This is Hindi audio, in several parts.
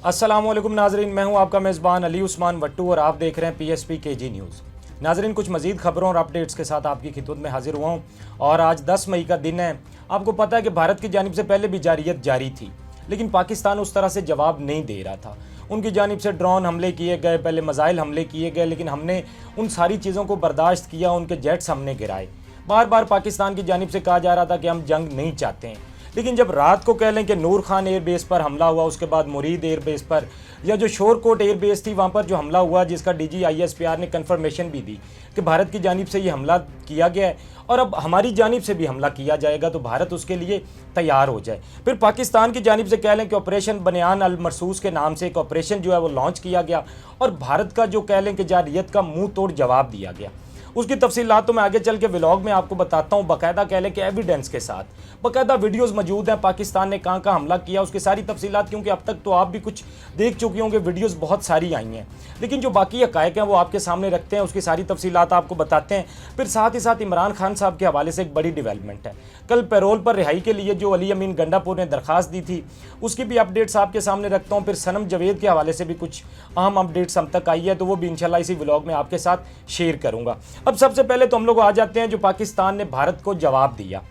अस्सलामुअलैकुम नाजरीन, मैं हूं आपका मेज़बान अली उस्मान वट्टू और आप देख रहे हैं PSP KG न्यूज़। नाजरीन, कुछ मज़ीद खबरों और अपडेट्स के साथ आपकी खिदमत में हाजिर हुआ हूं और आज 10 मई का दिन है। आपको पता है कि भारत की जानिब से पहले भी जारियत जारी थी, लेकिन पाकिस्तान उस तरह से जवाब नहीं दे रहा था। उनकी जानिब से ड्रोन हमले किए गए, पहले मिसाइल हमले किए गए, लेकिन हमने उन सारी चीज़ों को बर्दाश्त किया, उनके जेट्स हमने गिराए। बार बार पाकिस्तान की जानिब से कहा जा रहा था कि हम जंग नहीं चाहते हैं, लेकिन जब रात को कह लें कि नूर खान एयरबेस पर हमला हुआ, उसके बाद मुरीद एयरबेस पर या जो शोरकोट एयरबेस थी वहाँ पर जो हमला हुआ, जिसका DG ISPR ने कंफर्मेशन भी दी कि भारत की जानिब से ये हमला किया गया है और अब हमारी जानिब से भी हमला किया जाएगा, तो भारत उसके लिए तैयार हो जाए। फिर पाकिस्तान की जानिब से कह लें कि ऑपरेशन बनियान अल मरसूस के नाम से एक ऑपरेशन जो है वो लॉन्च किया गया और भारत का जो कह लें कि जारियत का मुँह तोड़ जवाब दिया गया। उसकी तफसीलात तो मैं आगे चल के व्लॉग में आपको बताता हूँ, बाकायदा कह लें कि एविडेंस के साथ, बाकायदा वीडियोस मौजूद हैं पाकिस्तान ने कहाँ हमला किया, उसकी सारी तफसीलात, क्योंकि अब तक तो आप भी कुछ देख चुके होंगे, वीडियोस बहुत सारी आई हैं, लेकिन जो बाकी हक़ाइक़ हैं वो आपके सामने रखते हैं, उसकी सारी तफसीलात आपको बताते हैं। फिर साथ ही साथ इमरान खान साहब के हवाले से एक बड़ी डेवलपमेंट है। कल पैरोल पर रिहाई के लिए जो अली अमीन गंडापुर ने दरख्वास्त दी थी, उसकी भी अपडेट्स आपके सामने रखता हूँ। फिर सनम जवेद के हवाले से भी कुछ अहम अपडेट्स हम तक आई है, तो वो भी इंशाल्लाह इसी व्लॉग में आपके साथ शेयर करूँगा। अब सबसे पहले तो हम लोग आ जाते हैं जो पाकिस्तान ने भारत को जवाब दिया।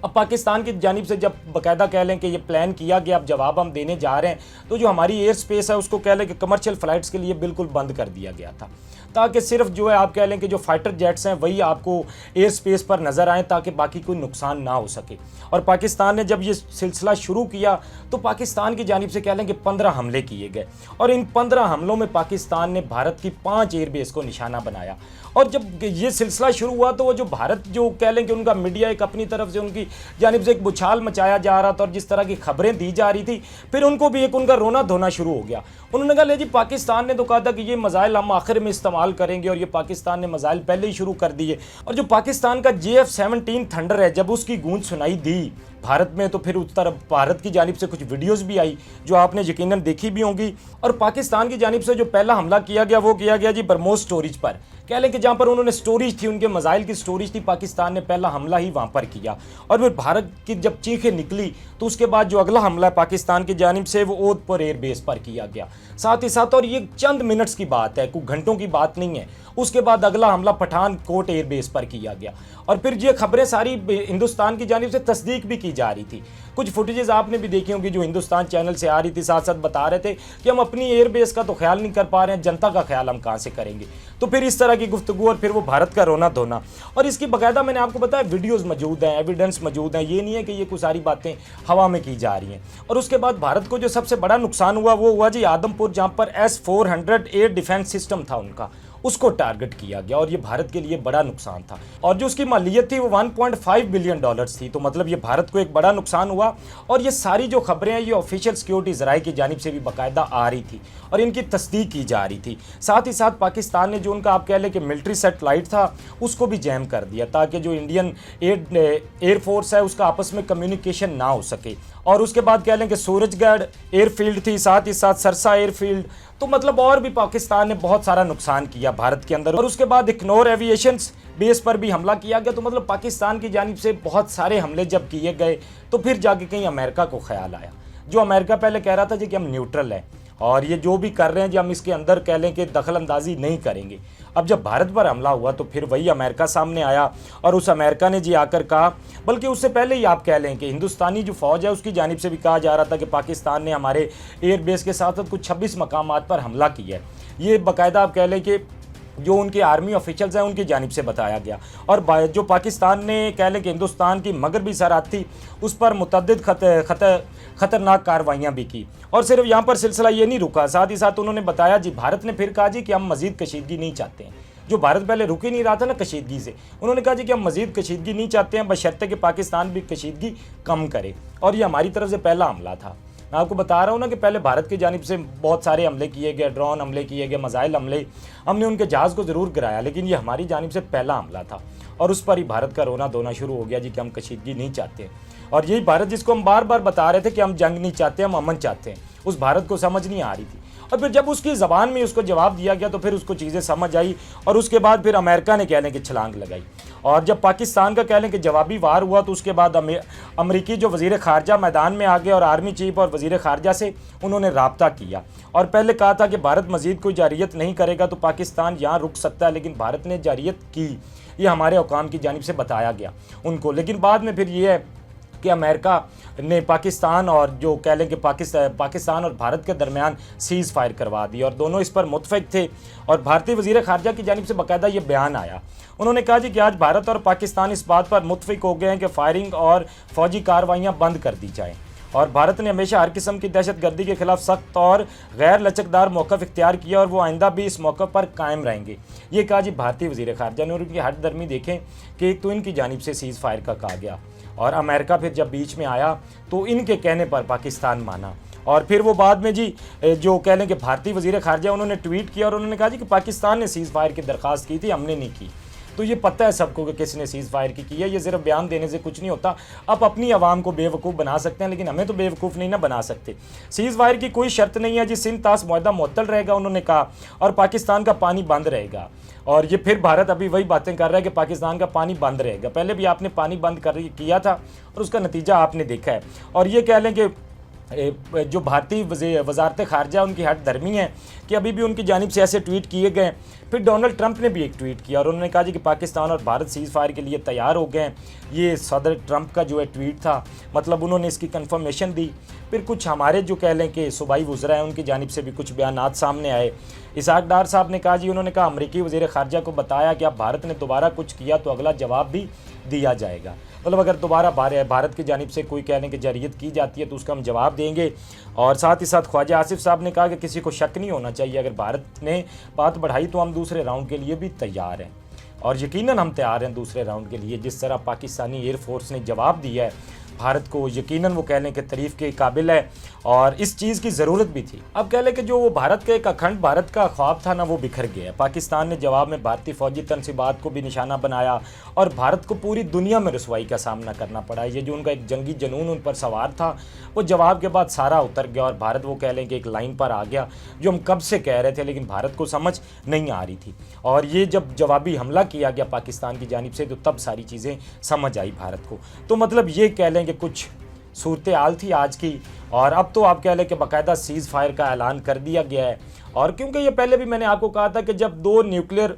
अब पाकिस्तान की जानिब से जब बाकायदा कह लें कि ये प्लान किया गया, अब जवाब हम देने जा रहे हैं, तो जो हमारी एयर स्पेस है उसको कह लें कि कमर्शियल फ़्लाइट्स के लिए बिल्कुल बंद कर दिया गया था, ताकि सिर्फ जो है आप कह लें कि जो फाइटर जेट्स हैं वही आपको एयर स्पेस पर नज़र आएँ, ताकि बाकी कोई नुकसान ना हो सके। और पाकिस्तान ने जब ये सिलसिला शुरू किया तो पाकिस्तान की जानिब से कह लें कि 15 हमले किए गए और इन 15 हमलों में पाकिस्तान ने भारत की 5 एयरबेस को निशाना बनाया। और जब ये सिलसिला शुरू हुआ तो वो जो भारत जो कह लें कि उनका मीडिया एक अपनी तरफ से उनकी जानिब से एक बुछाल मचाया जा रहा था और जिस तरह की खबरें दी जा रही थी, फिर उनको भी एक उनका रोना धोना शुरू हो गया। उन्होंने कहा ले जी, पाकिस्तान ने तो कहा था कि ये मिसाइल हम आखिर में इस्तेमाल करेंगे और ये पाकिस्तान ने मिसाइल पहले ही शुरू कर दिए। और जो पाकिस्तान का JF-17 थंडर है, जब उसकी गूंज सुनाई दी भारत में, तो फिर उस तरफ भारत की जानिब से कुछ वीडियोस भी आई जो आपने यकीनन देखी भी होंगी। और पाकिस्तान की जानिब से जो पहला हमला किया गया वो किया गया जी बरमोस स्टोरेज पर, कह लें कि जहाँ पर उन्होंने स्टोरेज थी, उनके मिसाइल की स्टोरेज थी, पाकिस्तान ने पहला हमला ही वहाँ पर किया। और फिर भारत की जब चीखें निकली तो उसके बाद जो अगला हमला पाकिस्तान की जानिब से वो ओधपुर एयरबेस पर किया गया। साथ ही साथ, और ये चंद मिनट्स की बात है, कुछ घंटों की बात नहीं है, उसके बाद अगला हमला पठानकोट एयरबेस पर किया गया। और फिर ये खबरें सारी हिंदुस्तान की जानिब से तस्दीक भी की जा रही थी। कुछ फुटेजेस आपने भी देखी होंगी जो हिंदुस्तान चैनल से आ रही थी, साथ साथ बता रहे थे कि हम अपनी एयरबेस का तो ख्याल नहीं कर पा रहे हैं, जनता का ख्याल हम कहाँ से करेंगे। तो फिर इस तरह की गुफ्तगू और फिर वो भारत का रोना धोना, और इसकी बाकायदा मैंने आपको बताया वीडियोस मौजूद हैं, एविडेंस मौजूद हैं, ये नहीं है कि ये कुछ सारी बातें हवा में की जा रही हैं। और उसके बाद भारत को जो सबसे बड़ा नुकसान हुआ वो हुआ जी आदमपुर, जहाँ पर S-400 एयर डिफेंस सिस्टम था उनका, उसको टारगेट किया गया और ये भारत के लिए बड़ा नुकसान था। और जो उसकी मालियत थी वो $1.5 बिलियन थी, तो मतलब ये भारत को एक बड़ा नुकसान हुआ। और ये सारी जो खबरें हैं ये ऑफिशियल सिक्योरिटी ज़राए की जानिब से भी बाकायदा आ रही थी और इनकी तस्दीक की जा रही थी। साथ ही साथ पाकिस्तान ने जो उनका आप कह लें कि मिलिट्री सेटेलाइट था उसको भी जैम कर दिया, ताकि जो इंडियन एयरफोर्स है उसका आपस में कम्युनिकेशन ना हो सके। और उसके बाद कह लें कि सूरजगढ़ एयरफील्ड थी, साथ ही साथ सरसा एयरफील्ड, तो मतलब और भी पाकिस्तान ने बहुत सारा नुकसान किया भारत के अंदर। और उसके बाद इग्नोर एविएशन बेस पर भी हमला किया गया। तो मतलब पाकिस्तान की जानिब से बहुत सारे हमले जब किए गए तो फिर जाके कहीं अमेरिका को ख्याल आया, जो अमेरिका पहले कह रहा था जी कि हम न्यूट्रल हैं और ये जो भी कर रहे हैं जी हम इसके अंदर कह लें कि दखल अंदाजी नहीं करेंगे। अब जब भारत पर हमला हुआ तो फिर वही अमेरिका सामने आया और उस अमेरिका ने जी आकर कहा, बल्कि उससे पहले ही आप कह लें कि हिंदुस्तानी जो फ़ौज है उसकी जानिब से भी कहा जा रहा था कि पाकिस्तान ने हमारे एयरबेस के साथ साथ कुछ 26 मकामात पर हमला किया है। ये बाकायदा आप कह लें कि जो उनके आर्मी ऑफिशियल्स हैं उनकी जानिब से बताया गया। और जो पाकिस्तान ने कह लें कि हिंदुस्तान की मगरबी सरहद थी उस पर मुतअद्दिद खतरनाक कार्रवाइयाँ भी की। और सिर्फ यहाँ पर सिलसिला ये नहीं रुका, साथ ही साथ उन्होंने बताया जी भारत ने फिर कहा जी कि हम मज़ीद कशीदगी नहीं चाहते हैं। जो भारत पहले रुक ही नहीं रहा था ना कशीदगी से, उन्होंने कहा जी कि हम मज़ीद कशीदगी नहीं चाहते हैं, बशर्ते कि पाकिस्तान भी कशीदगी कम करे। और ये हमारी तरफ से पहला हमला था। मैं आपको बता रहा हूँ ना कि पहले भारत की जानिब से बहुत सारे हमले किए गए, ड्रोन हमले किए गए, मिसाइल हमले, हमने उनके जहाज़ को ज़रूर गिराया, लेकिन ये हमारी जानिब से पहला हमला था। और उस पर ही भारत का रोना धोना शुरू हो गया जी कि हम कशीदगी नहीं चाहते। और यही भारत जिसको हम बार बार बता रहे थे कि हम जंग नहीं चाहते, हम अमन चाहते हैं, उस भारत को समझ नहीं आ रही थी। और फिर जब उसकी ज़बान में उसको जवाब दिया गया तो फिर उसको चीज़ें समझ आई और उसके बाद फिर अमेरिका ने कहने की छलांग लगाई। और जब पाकिस्तान का कह लें कि जवाबी वार हुआ तो उसके बाद अमेरिकी जो वज़ीर ख़ारजा मैदान में आ गए और आर्मी चीफ और वज़ीर ख़ारजा से उन्होंने रब्ता किया और पहले कहा था कि भारत मज़ीद कोई जारियत नहीं करेगा तो पाकिस्तान यहाँ रुक सकता है, लेकिन भारत ने जारियत की, ये हमारे हुकाम की जानिब से बताया गया उनको। लेकिन बाद में फिर ये है कि अमेरिका ने पाकिस्तान और जो कह लें कि पाकिस्तान और भारत के दरमियान सीज़ फायर करवा दी और दोनों इस पर मुतफिक थे। और भारतीय वज़ीर ख़ारजा की जानिब से बाकायदा ये बयान आया, उन्होंने कहा जी कि आज भारत और पाकिस्तान इस बात पर मुतफिक हो गए हैं कि फायरिंग और फौजी कार्रवाइयाँ बंद कर दी जाएँ और भारत ने हमेशा हर किस्म की दहशत गर्दी के खिलाफ सख्त और गैर लचकदार मौक़िफ़ इख्तियार किया और वो आइंदा भी इस मौक़िफ़ पर कायम रहेंगे। ये कहा जी भारतीय वज़ीर ख़ारजा ने। और उनकी हट दर्मी देखें कि एक तो इनकी जानिब से सीज़ फायर का कहा गया और अमेरिका फिर जब बीच में आया तो इनके कहने पर पाकिस्तान माना और फिर वो बाद में जी जो कह लें कि भारतीय वज़ीर ख़ारजा उन्होंने ट्वीट किया और उन्होंने कहा जी कि पाकिस्तान ने सीज़ फायर की दरख्वास्त की थी, हमने नहीं की। तो ये पता है सबको कि किसने सीज़ फायर की है। ये सिर्फ बयान देने से कुछ नहीं होता। आप अपनी आवाम को बेवकूफ़ बना सकते हैं लेकिन हमें तो बेवकूफ़ नहीं ना बना सकते। सीज़ फायर की कोई शर्त नहीं है जी, सिंध ताश मुआहदा मुअत्तल रहेगा उन्होंने कहा और पाकिस्तान का पानी बंद रहेगा। और ये फिर भारत अभी वही बातें कर रहा है कि पाकिस्तान का पानी बंद रहेगा। पहले भी आपने पानी बंद किया था और उसका नतीजा आपने देखा है। और ये कह लें कि जो भारतीय वजारत ख़ारजा उनकी हट धर्मी है कि अभी भी उनकी जानिब से ऐसे ट्वीट किए गए। फिर डोनाल्ड ट्रंप ने भी एक ट्वीट किया और उन्होंने कहा जी कि पाकिस्तान और भारत सीज़ फायर के लिए तैयार हो गए हैं। ये सदर ट्रंप का जो है ट्वीट था, मतलब उन्होंने इसकी कंफर्मेशन दी। फिर कुछ हमारे जो कह लें कि सूबाई वज़रा हैं उनकी जानिब से भी कुछ बयानात सामने आए। इसहाक डार साहब ने कहा जी, उन्होंने कहा अमरीकी वज़ीर ख़ारजा को बताया कि अब भारत ने दोबारा कुछ किया तो अगला जवाब भी दिया जाएगा। मतलब अगर दोबारा भारत की जानिब से कोई कहने की जारियत की जाती है तो उसका हम जवाब देंगे। और साथ ही साथ ख्वाजा आसिफ साहब ने कहा कि किसी को शक नहीं होना चाहिए, अगर भारत ने बात बढ़ाई तो हम दूसरे राउंड के लिए भी तैयार हैं और यकीनन हम तैयार हैं दूसरे राउंड के लिए। जिस तरह पाकिस्तानी एयरफोर्स ने जवाब दिया है भारत को, यकीनन वो कह लें कि तारीफ़ के काबिल है और इस चीज़ की ज़रूरत भी थी। अब कह लें कि जो वो भारत के एक अखंड भारत का ख्वाब था ना, वो बिखर गया है। पाकिस्तान ने जवाब में भारतीय फ़ौजी तनसीबात को भी निशाना बनाया और भारत को पूरी दुनिया में रुसवाई का सामना करना पड़ा। ये जो उनका एक जंगी जुनून उन पर सवार था वो जवाब के बाद सारा उतर गया और भारत वो कह लें कि एक लाइन पर आ गया जो हम कब से कह रहे थे लेकिन भारत को समझ नहीं आ रही थी। और ये जब जवाबी हमला किया गया पाकिस्तान की जानिब से तो तब सारी चीज़ें समझ आई भारत को। तो मतलब ये कह लें कि कुछ सूरत हाल थी आज की। और अब तो आप कह लें कि बाकायदा सीज़ फायर का ऐलान कर दिया गया है। और क्योंकि ये पहले भी मैंने आपको कहा था कि जब दो न्यूक्लियर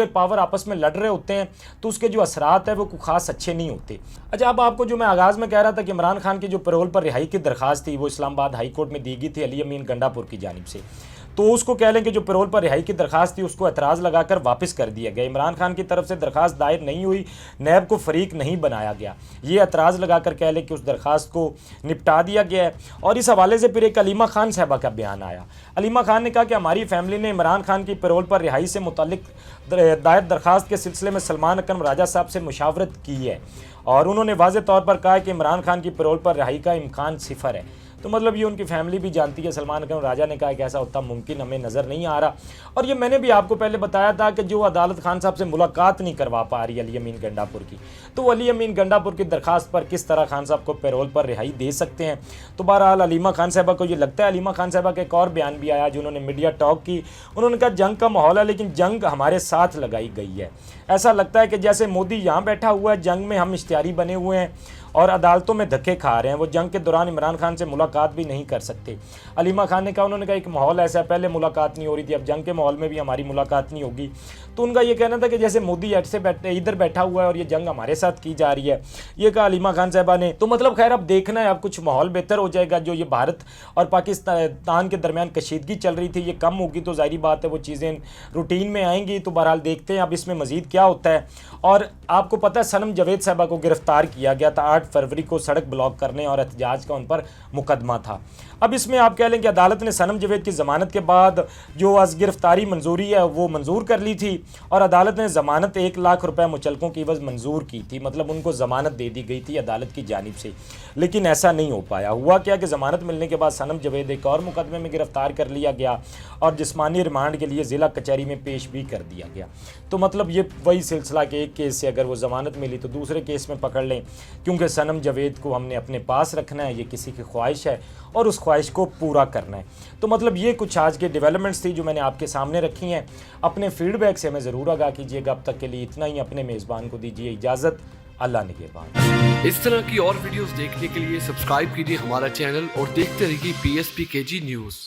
पावर आपस में लड़ रहे होते हैं तो उसके जो असरात है वो कुछ खास अच्छे नहीं होते। अच्छा, अब आपको जो मैं आगाज़ में कह रहा था कि इमरान खान की जो पैरोल पर रिहाई की दरख्वास्त थी वो इस्लामाबाद हाई कोर्ट में दी गई थी अली अमीन गंडापुर की जानिब से। तो उसको कह लें कि जो पैरोल पर रिहाई की दरख्वास्त थी उसको एतराज़ लगाकर वापस कर दिया गया। इमरान खान की तरफ से दरख्वास्त दायर नहीं हुई, नैब को फ़रीक नहीं बनाया गया, ये एतराज़ लगाकर कह लें कि उस दरख्वास्त को निपटा दिया गया है। और इस हवाले से फिर एक अलीमा खान साहबा का बयान आया। अलीमा खान ने कहा कि हमारी फैमिली ने इमरान खान की पैरोल पर रिहाई से मुतल्लिक दायर दरख्वास्त के सिलसिले में सलमान अकरम राजा साहब से मुशावरत की है और उन्होंने वाज़े तौर पर कहा कि इमरान खान की पैरोल पर रिहाई का इम्कान सिफर है। तो मतलब ये उनकी फैमिली भी जानती है। सलमान अकरम राजा ने कहा कि ऐसा होता मुमकिन हमें नज़र नहीं आ रहा। और ये मैंने भी आपको पहले बताया था कि जो अदालत खान साहब से मुलाकात नहीं करवा पा रही अली अमीन गंडापुर की, तो अली अमीन गंडापुर की दरख्वास्त पर किस तरह खान साहब को पैरोल पर रिहाई दे सकते हैं। तो बहरहाल अलीमा खान साहबा को ये लगता है। अलीमा खान साहबा का एक और बयान भी आया जिन्होंने मीडिया टॉक की। उन्होंने कहा जंग का माहौल है लेकिन जंग हमारे साथ लगाई गई है। ऐसा लगता है कि जैसे मोदी यहाँ बैठा हुआ है, जंग में हम इश्तिहारी बने हुए हैं और अदालतों में धक्के खा रहे हैं। वो जंग के दौरान इमरान खान से मुलाकात भी नहीं कर सकते। अलीमा खान ने कहा, उन्होंने कहा एक माहौल ऐसा है, पहले मुलाकात नहीं हो रही थी, अब जंग के माहौल में भी हमारी मुलाकात नहीं होगी। तो उनका ये कहना था कि जैसे मोदी इधर बैठा हुआ है और ये जंग हमारे साथ की जा रही है, ये कहा अलीमा खान साहबा ने। तो मतलब खैर अब देखना है, अब कुछ माहौल बेहतर हो जाएगा। जो ये भारत और पाकिस्तान के दरमियान कशीदगी चल रही थी ये कम होगी तो जाहिर बात है वो चीज़ें रूटीन में आएंगी। तो बहरहाल देखते हैं अब इसमें मज़ीद क्या होता है। और आपको पता है सनम जावेद साहबा को गिरफ्तार किया गया था 8 फरवरी को सड़क ब्लॉक करने और एहतजाज का उन पर मुकदमा था। अब इसमें आप कह लें कि अदालत ने सनम जावेद की ज़मानत के बाद जो आज गिरफ्तारी मंजूरी है वो मंजूर कर ली थी और अदालत ने ज़मानत 1 लाख रुपए मुचलकों की एवज़ मंजूर की थी। मतलब उनको ज़मानत दे दी गई थी अदालत की जानिब से। लेकिन ऐसा नहीं हो पाया। हुआ क्या कि ज़मानत मिलने के बाद सनम जावेद एक और मुकदमे में गिरफ्तार कर लिया गया और जिस्मानी रिमांड के लिए ज़िला कचहरी में पेश भी कर दिया गया। तो मतलब ये वही सिलसिला कि एक केस से अगर वो ज़मानत मिली तो दूसरे केस में पकड़ लें, क्योंकि सनम जावेद को हमने अपने पास रखना है, ये किसी की ख्वाहिश है और उस ख्वाहिश को पूरा करना है। तो मतलब ये कुछ आज के डेवलपमेंट्स थी जो मैंने आपके सामने रखी हैं। अपने फीडबैक से हमें ज़रूर आगाह कीजिएगा। अब तक के लिए इतना ही। अपने मेज़बान को दीजिए इजाज़त। अल्लाह निगहबान। इस तरह की और वीडियोस देखने के लिए सब्सक्राइब कीजिए हमारा चैनल और देखते रहिए PSP KG न्यूज़।